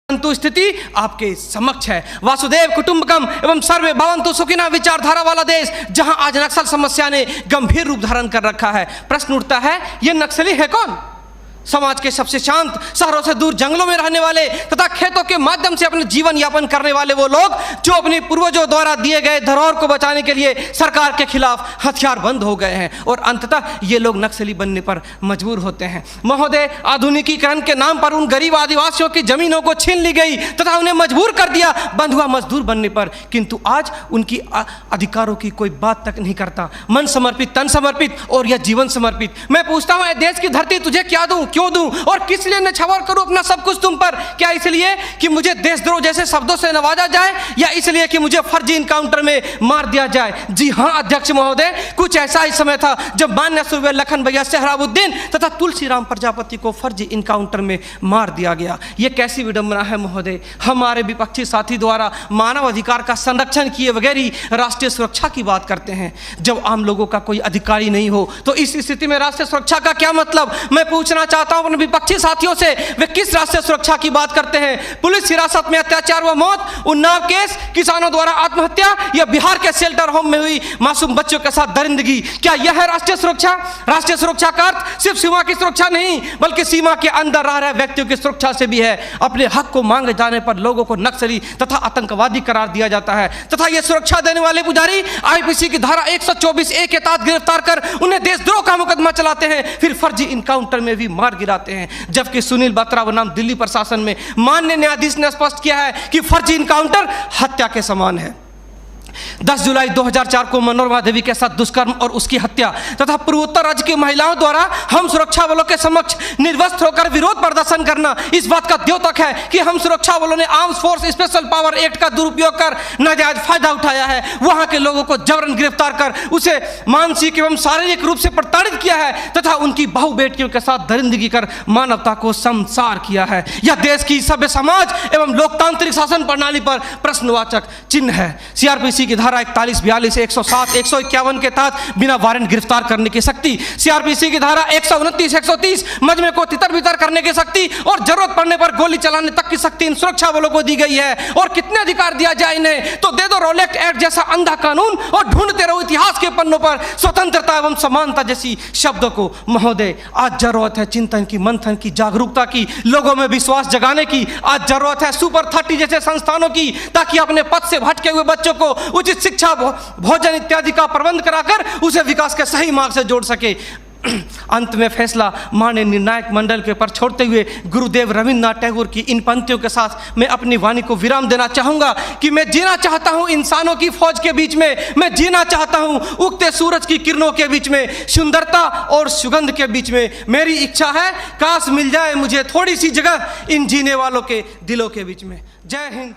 परंतु स्थिति आपके समक्ष है। वासुदेव कुटुंबकम एवं सर्वे भवन्तु सुखिनः विचारधारा वाला देश, जहां आज नक्सल समस्या ने गंभीर रूप धारण कर रखा है। प्रश्न उठता है, ये नक्सली है कौन? समाज के सबसे शांत, शहरों से दूर जंगलों में रहने वाले तथा खेतों के माध्यम से अपने जीवन यापन करने वाले वो लोग जो अपने पूर्वजों द्वारा दिए गए धरोहर को बचाने के लिए सरकार के खिलाफ हथियार बंद हो गए हैं और अंततः ये लोग नक्सली बनने पर मजबूर होते हैं। महोदय, आधुनिकीकरण के नाम पर उन गरीब आदिवासियों की जमीनों को छीन ली गई तथा उन्हें मजबूर कर दिया बंधुआ मजदूर बनने पर, किंतु आज उनकी अधिकारों की कोई बात तक नहीं करता। मन समर्पित, तन समर्पित और यह जीवन समर्पित। मैं पूछता हूं, देश की धरती तुझे क्या दूं, क्यों दूं और किस लिए न्यौछावर करूं अपना सब कुछ तुम पर? क्या इसलिए कि मुझे देशद्रोह जैसे शब्दों से नवाजा जाए या इसलिए कि मुझे फर्जी इनकाउंटर में मार दिया जाए? जी हां अध्यक्ष महोदय, कुछ ऐसा ही समय था जब मान्य सूर्य लखन भैया सोहराबुद्दीन तथा तुलसीराम प्रजापति को फर्जी इनकाउंटर में मार दिया गया। यह कैसी विडंबना है महोदय, हमारे विपक्षी साथी द्वारा मानव अधिकार का संरक्षण किए बगैर ही राष्ट्रीय सुरक्षा की बात करते हैं। जब आम लोगों का कोई अधिकार ही नहीं हो तो इस स्थिति में राष्ट्रीय सुरक्षा का क्या मतलब? मैं पूछना चाहता हूं अपने विपक्षी साथियों से, वे किस राष्ट्रीय सुरक्षा की बात करते हैं? पुलिस हिरासत में अत्याचार व मौत, उन्नाव केस, किसानों द्वारा आत्महत्या या बिहार के शेल्टर होम में हुई मासूम बच्चों के साथ दरिंदगी, क्या यह है राष्ट्रीय सुरक्षा? राष्ट्रीय सुरक्षा का अर्थ सिर्फ सीमा की सुरक्षा नहीं बल्कि सीमा के अंदर रह रहे व्यक्तियों की सुरक्षा से भी है। अपने हक को मांगे जाने पर लोगों को नक्सली तथा आतंकवादी करार दिया जाता है तथा यह सुरक्षा देने वाले पुजारी आईपीसी की धारा 124A के तहत गिरफ्तार कर उन्हें देशद्रोह का मुकदमा चलाते हैं, फिर फर्जी इनकाउंटर में भी मार गिराते हैं। जबकि सुनील बत्रा बनाम दिल्ली प्रशासन में माननीय न्यायाधीश ने स्पष्ट किया है कि फर्जी इनकाउंटर हत्या के समान है। 10 जुलाई 2004 को मनोरमा देवी के साथ दुष्कर्म और उसकी हत्या तथा पूर्वोत्तर राज्य की महिलाओं द्वारा हम सुरक्षा बलों के समक्ष निर्वस्त्र होकर विरोध प्रदर्शन करना इस बात का द्योतक है कि हम सुरक्षा बलों ने arms force special power act का दुरुपयोग कर नाजायज फायदा उठाया है। वहां के लोगों को जबरन गिरफ्तार कर उसे मानसिक एवं शारीरिक रूप से प्रताड़ित किया है तथा उनकी बहु बेटियों के साथ दरिंदगी कर मानवता को संसार किया है। यह देश की सभ्य समाज एवं लोकतांत्रिक शासन प्रणाली पर प्रश्नवाचक चिन्ह है। सीआरपीसी की धारा 41, 42, 107, 151 के तहत बिना वारंट गिरफ्तार करने की शक्ति, सीआरपीसी की धारा 129, 130 मजमे को तितर बितर करने की शक्ति और जरूरत पड़ने पर गोली चलाने तक की शक्ति इन सुरक्षा बलों को दी गई है। और कितने अधिकार दिया जाए इन्हें? तो दे दो रोलेक्ट एक्ट जैसा अंधा कानून और ढूंढते रहो इतिहास के पन्नों पर स्वतंत्रता एवं समानता जैसी शब्दों को। महोदय, आज जरूरत है चिंतन की, मंथन की, जागरूकता की, लोगों में विश्वास जगाने की। आज जरूरत है सुपर 30 जैसे संस्थानों की, ताकि अपने पथ से भटके हुए बच्चों को उचित शिक्षा, भोजन इत्यादि का प्रबंध कराकर उसे विकास के सही मार्ग से जोड़ सके। अंत में फैसला माननीय निर्णायक मंडल के पर छोड़ते हुए गुरुदेव रविन्द्रनाथ टैगोर की इन पंक्तियों के साथ मैं अपनी वाणी को विराम देना चाहूंगा कि मैं जीना चाहता हूं इंसानों की फौज के बीच में, मैं जीना चाहता हूं उगते सूरज की किरणों के बीच में, सुंदरता और सुगंध के बीच में। मेरी इच्छा है काश मिल जाए मुझे थोड़ी सी जगह इन जीने वालों के दिलों के बीच में। जय हिंद।